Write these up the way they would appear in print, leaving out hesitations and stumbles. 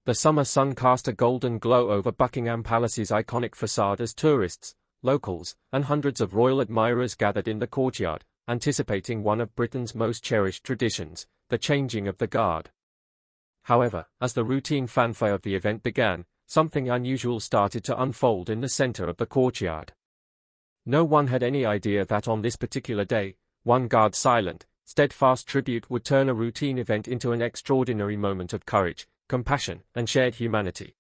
The summer sun cast a golden glow over Buckingham Palace's iconic facade as tourists, locals, and hundreds of royal admirers gathered in the courtyard, anticipating one of Britain's most cherished traditions, the changing of the guard. However, as the routine fanfare of the event began, something unusual started to unfold in the center of the courtyard. No one had any idea that on this particular day, one guard's silent, steadfast tribute would turn a routine event into an extraordinary moment of courage, compassion, and shared humanity.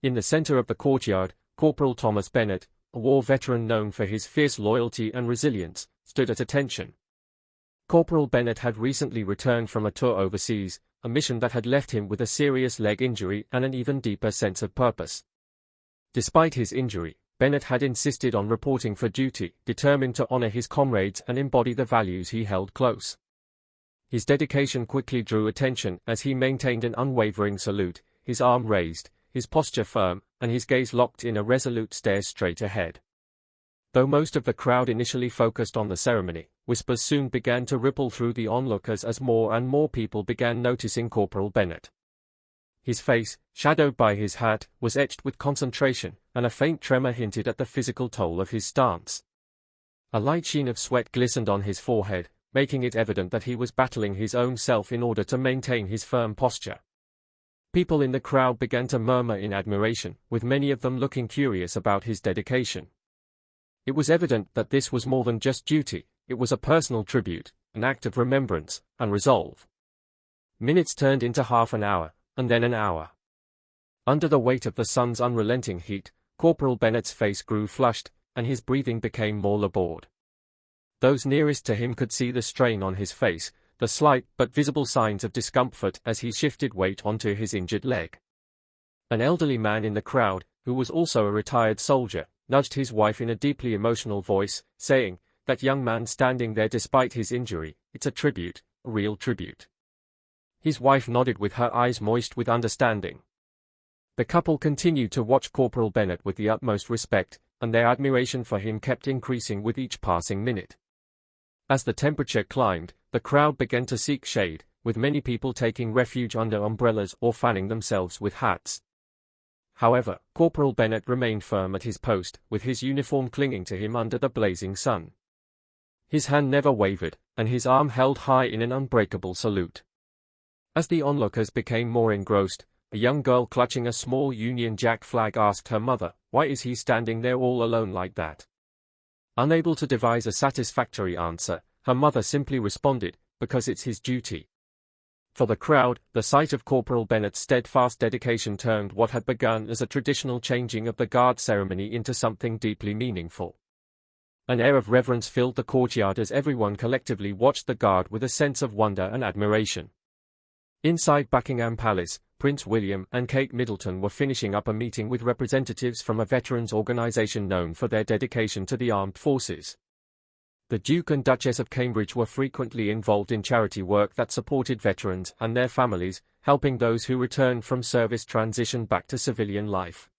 In the center of the courtyard, Corporal Thomas Bennett, a war veteran known for his fierce loyalty and resilience, stood at attention. Corporal Bennett had recently returned from a tour overseas, a mission that had left him with a serious leg injury and an even deeper sense of purpose. Despite his injury, Bennett had insisted on reporting for duty, determined to honor his comrades and embody the values he held close. His dedication quickly drew attention as he maintained an unwavering salute, his arm raised, his posture firm, and his gaze locked in a resolute stare straight ahead. Though most of the crowd initially focused on the ceremony, whispers soon began to ripple through the onlookers as more and more people began noticing Corporal Bennett. His face, shadowed by his hat, was etched with concentration, and a faint tremor hinted at the physical toll of his stance. A light sheen of sweat glistened on his forehead, making it evident that he was battling his own self in order to maintain his firm posture. People in the crowd began to murmur in admiration, with many of them looking curious about his dedication. It was evident that this was more than just duty, it was a personal tribute, an act of remembrance and resolve. Minutes turned into half an hour, and then an hour. Under the weight of the sun's unrelenting heat, Corporal Bennett's face grew flushed, and his breathing became more labored. Those nearest to him could see the strain on his face, the slight but visible signs of discomfort as he shifted weight onto his injured leg. An elderly man in the crowd, who was also a retired soldier, nudged his wife in a deeply emotional voice, saying, "That young man standing there despite his injury, it's a tribute, a real tribute." His wife nodded with her eyes moist with understanding. The couple continued to watch Corporal Bennett with the utmost respect, and their admiration for him kept increasing with each passing minute. As the temperature climbed, the crowd began to seek shade, with many people taking refuge under umbrellas or fanning themselves with hats. However, Corporal Bennett remained firm at his post, with his uniform clinging to him under the blazing sun. His hand never wavered, and his arm held high in an unbreakable salute. As the onlookers became more engrossed, a young girl clutching a small Union Jack flag asked her mother, "Why is he standing there all alone like that?" Unable to devise a satisfactory answer, her mother simply responded, "Because it's his duty." For the crowd, the sight of Corporal Bennett's steadfast dedication turned what had begun as a traditional changing of the guard ceremony into something deeply meaningful. An air of reverence filled the courtyard as everyone collectively watched the guard with a sense of wonder and admiration. Inside Buckingham Palace, Prince William and Kate Middleton were finishing up a meeting with representatives from a veterans organization known for their dedication to the armed forces. The Duke and Duchess of Cambridge were frequently involved in charity work that supported veterans and their families, helping those who returned from service transition back to civilian life.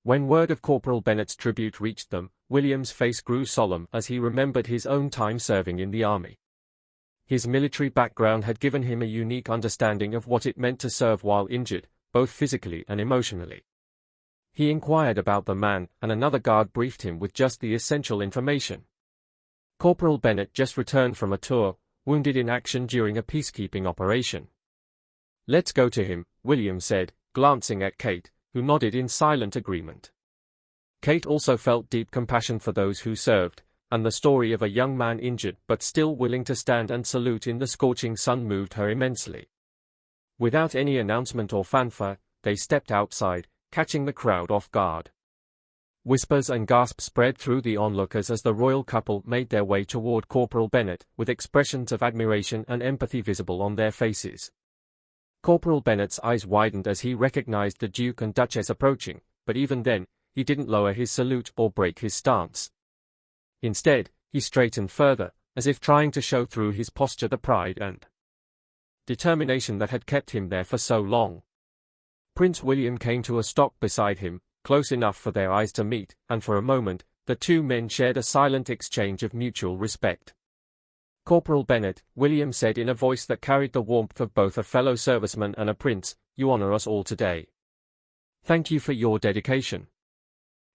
When word of Corporal Bennett's tribute reached them, William's face grew solemn as he remembered his own time serving in the army. His military background had given him a unique understanding of what it meant to serve while injured, both physically and emotionally. He inquired about the man, and another guard briefed him with just the essential information. Corporal Bennett just returned from a tour, wounded in action during a peacekeeping operation. "Let's go to him," William said, glancing at Kate, who nodded in silent agreement. Kate also felt deep compassion for those who served, and the story of a young man injured but still willing to stand and salute in the scorching sun moved her immensely. Without any announcement or fanfare, they stepped outside, catching the crowd off guard. Whispers and gasps spread through the onlookers as the royal couple made their way toward Corporal Bennett, with expressions of admiration and empathy visible on their faces. Corporal Bennett's eyes widened as he recognized the Duke and Duchess approaching, but even then, he didn't lower his salute or break his stance. Instead, he straightened further, as if trying to show through his posture the pride and determination that had kept him there for so long. Prince William came to a stop beside him, close enough for their eyes to meet, and for a moment, the two men shared a silent exchange of mutual respect. "Corporal Bennett," William said in a voice that carried the warmth of both a fellow serviceman and a prince, you honor us all today. Thank you for your dedication."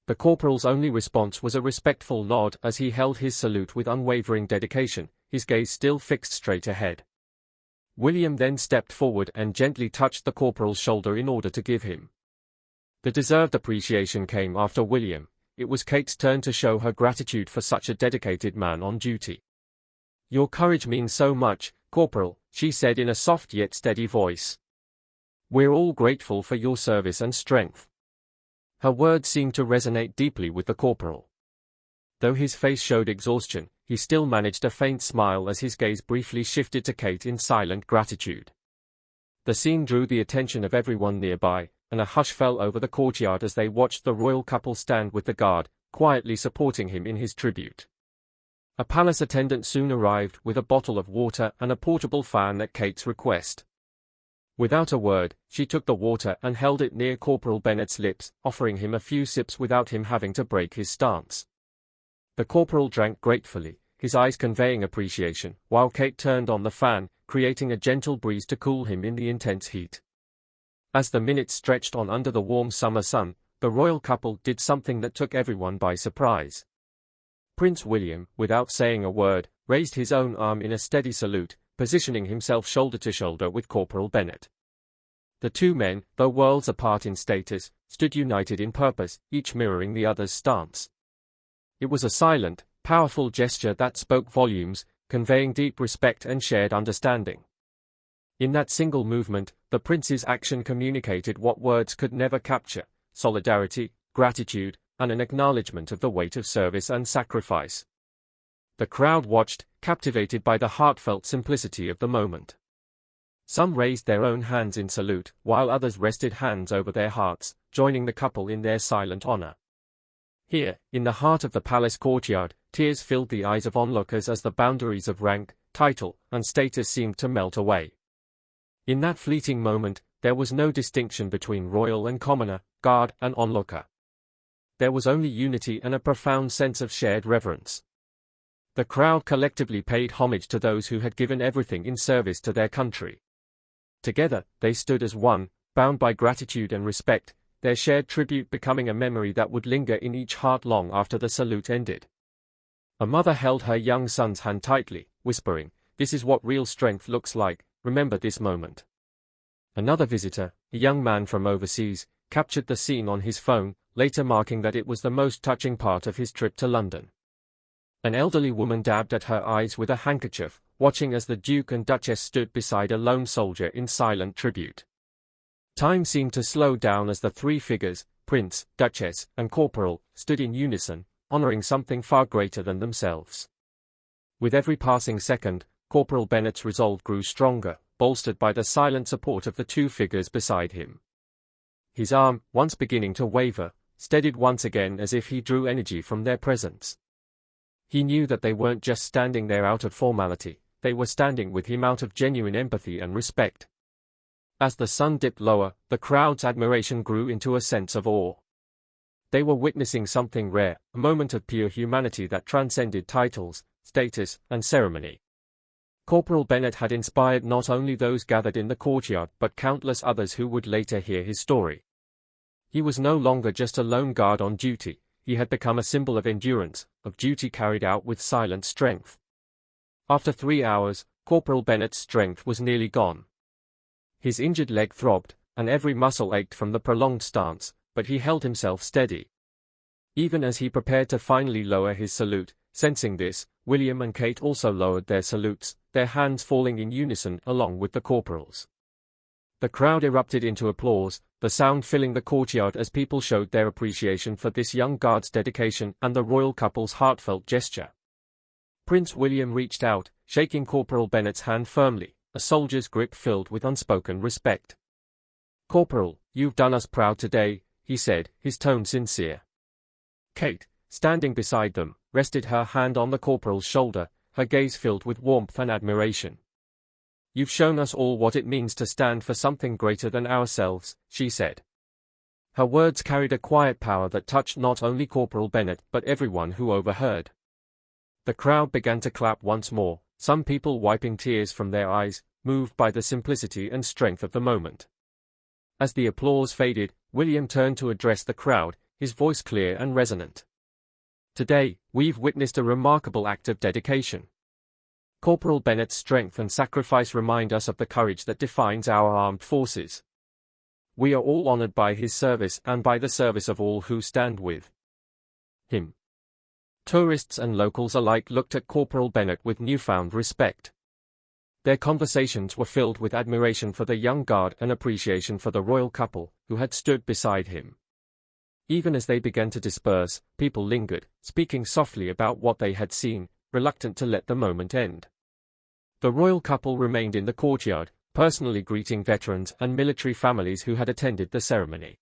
The corporal's only response was a respectful nod as he held his salute with unwavering dedication, his gaze still fixed straight ahead. William then stepped forward and gently touched the corporal's shoulder in order to give him the deserved appreciation. Came after William, it was Kate's turn to show her gratitude for such a dedicated man on duty. "Your courage means so much, Corporal," she said in a soft yet steady voice. "We're all grateful for your service and strength." Her words seemed to resonate deeply with the corporal. Though his face showed exhaustion, he still managed a faint smile as his gaze briefly shifted to Kate in silent gratitude. The scene drew the attention of everyone nearby, and a hush fell over the courtyard as they watched the royal couple stand with the guard, quietly supporting him in his tribute. A palace attendant soon arrived with a bottle of water and a portable fan at Kate's request. Without a word, she took the water and held it near Corporal Bennett's lips, offering him a few sips without him having to break his stance. The corporal drank gratefully, his eyes conveying appreciation, while Kate turned on the fan, creating a gentle breeze to cool him in the intense heat. As the minutes stretched on under the warm summer sun, the royal couple did something that took everyone by surprise. Prince William, without saying a word, raised his own arm in a steady salute, positioning himself shoulder to shoulder with Corporal Bennett. The two men, though worlds apart in status, stood united in purpose, each mirroring the other's stance. It was a silent, powerful gesture that spoke volumes, conveying deep respect and shared understanding. In that single movement, the prince's action communicated what words could never capture: solidarity, gratitude, and an acknowledgement of the weight of service and sacrifice. The crowd watched, captivated by the heartfelt simplicity of the moment. Some raised their own hands in salute, while others rested hands over their hearts, joining the couple in their silent honor. Here, in the heart of the palace courtyard, tears filled the eyes of onlookers as the boundaries of rank, title, and status seemed to melt away. In that fleeting moment, there was no distinction between royal and commoner, guard and onlooker. There was only unity and a profound sense of shared reverence. The crowd collectively paid homage to those who had given everything in service to their country. Together, they stood as one, bound by gratitude and respect, their shared tribute becoming a memory that would linger in each heart long after the salute ended. A mother held her young son's hand tightly, whispering, "This is what real strength looks like, remember this moment." Another visitor, a young man from overseas, captured the scene on his phone, later marking that it was the most touching part of his trip to London. An elderly woman dabbed at her eyes with a handkerchief, watching as the Duke and Duchess stood beside a lone soldier in silent tribute. Time seemed to slow down as the three figures, Prince, Duchess, and Corporal, stood in unison, honoring something far greater than themselves. With every passing second, Corporal Bennett's resolve grew stronger, bolstered by the silent support of the two figures beside him. His arm, once beginning to waver, steadied once again as if he drew energy from their presence. He knew that they weren't just standing there out of formality, they were standing with him out of genuine empathy and respect. As the sun dipped lower, the crowd's admiration grew into a sense of awe. They were witnessing something rare, a moment of pure humanity that transcended titles, status, and ceremony. Corporal Bennett had inspired not only those gathered in the courtyard but countless others who would later hear his story. He was no longer just a lone guard on duty, he had become a symbol of endurance, of duty carried out with silent strength. After 3 hours, Corporal Bennett's strength was nearly gone. His injured leg throbbed, and every muscle ached from the prolonged stance, but he held himself steady. Even as he prepared to finally lower his salute, sensing this, William and Kate also lowered their salutes, their hands falling in unison along with the corporal's. The crowd erupted into applause, the sound filling the courtyard as people showed their appreciation for this young guard's dedication and the royal couple's heartfelt gesture. Prince William reached out, shaking Corporal Bennett's hand firmly, a soldier's grip filled with unspoken respect. "Corporal, you've done us proud today," he said, his tone sincere. Kate, standing beside them, rested her hand on the corporal's shoulder, her gaze filled with warmth and admiration. "You've shown us all what it means to stand for something greater than ourselves," she said. Her words carried a quiet power that touched not only Corporal Bennett but everyone who overheard. The crowd began to clap once more, some people wiping tears from their eyes, moved by the simplicity and strength of the moment. As the applause faded, William turned to address the crowd, his voice clear and resonant. Today, we've witnessed a remarkable act of dedication. Corporal Bennett's strength and sacrifice remind us of the courage that defines our armed forces. We are all honored by his service and by the service of all who stand with him. Tourists and locals alike looked at Corporal Bennett with newfound respect. Their conversations were filled with admiration for the young guard and appreciation for the royal couple who had stood beside him. Even as they began to disperse, people lingered, speaking softly about what they had seen, reluctant to let the moment end. The royal couple remained in the courtyard, personally greeting veterans and military families who had attended the ceremony.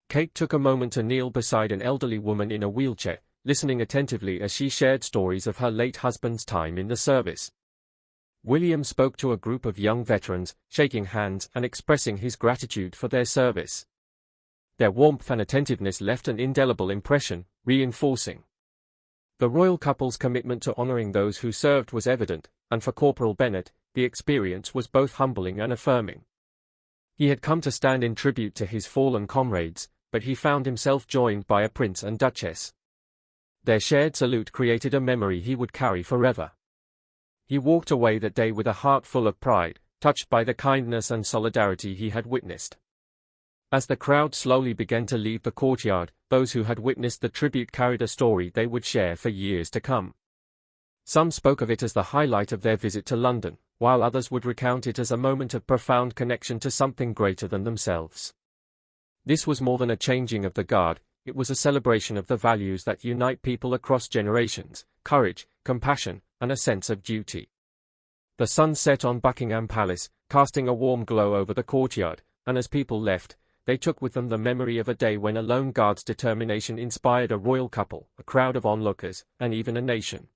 Kate took a moment to kneel beside an elderly woman in a wheelchair, listening attentively as she shared stories of her late husband's time in the service. William spoke to a group of young veterans, shaking hands and expressing his gratitude for their service. Their warmth and attentiveness left an indelible impression, reinforcing the royal couple's commitment to honoring those who served was evident, and for Corporal Bennett, the experience was both humbling and affirming. He had come to stand in tribute to his fallen comrades, but he found himself joined by a prince and duchess. Their shared salute created a memory he would carry forever. He walked away that day with a heart full of pride, touched by the kindness and solidarity he had witnessed. As the crowd slowly began to leave the courtyard, those who had witnessed the tribute carried a story they would share for years to come. Some spoke of it as the highlight of their visit to London, while others would recount it as a moment of profound connection to something greater than themselves. This was more than a changing of the guard, it was a celebration of the values that unite people across generations: courage, compassion, and a sense of duty. The sun set on Buckingham Palace, casting a warm glow over the courtyard, and as people left, they took with them the memory of a day when a lone guard's determination inspired a royal couple, a crowd of onlookers, and even a nation.